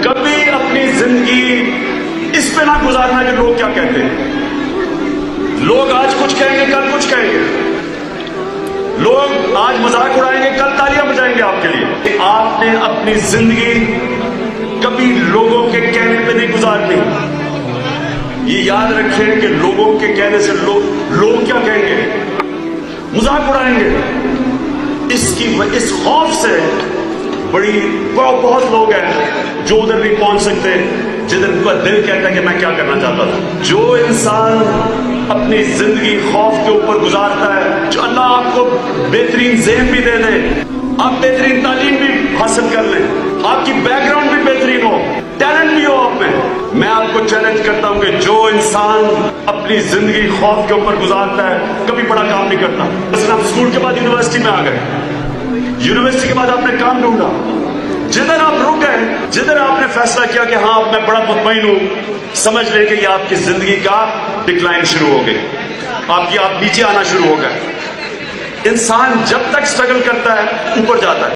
کبھی اپنی زندگی اس پہ نہ گزارنا کہ لوگ کیا کہتے ہیں. لوگ آج کچھ کہیں گے، کل کچھ کہیں گے. لوگ آج مذاق اڑائیں گے، کل تالیاں بجائیں گے آپ کے لیے. آپ نے اپنی زندگی کبھی لوگوں کے کہنے پہ نہیں گزارنی. یہ یاد رکھیں کہ لوگوں کے کہنے سے لوگ کیا کہیں گے، مذاق اڑائیں گے. اس خوف سے بہت لوگ ہیں جو ادھر نہیں پہنچ سکتے جدھر ان کا دل کہتا ہے کہ میں کیا کرنا چاہتا تھا. جو انسان اپنی زندگی خوف کے اوپر گزارتا ہے، جو اللہ آپ کو بہترین ذہن بھی دے دے، آپ بہترین تعلیم بھی حاصل کر لیں، آپ کی بیک گراؤنڈ بھی بہترین ہو، ٹیلنٹ بھی ہو آپ میں آپ کو چیلنج کرتا ہوں کہ جو انسان اپنی زندگی خوف کے اوپر گزارتا ہے کبھی بڑا کام نہیں کرتا. مثلا آپ اسکول کے بعد یونیورسٹی میں آ گئے، یونیورسٹی کے بعد آپ نے کام ڈھونڈا. جدھر آپ رک گئے، جدھر آپ نے فیصلہ کیا کہ ہاں اب میں بڑا مطمئن ہوں، سمجھ لیں کہ یہ آپ کی زندگی کا ڈکلائن شروع ہو گئی، آپ نیچے آنا شروع ہو گئے. انسان جب تک سٹرگل کرتا ہے اوپر جاتا ہے.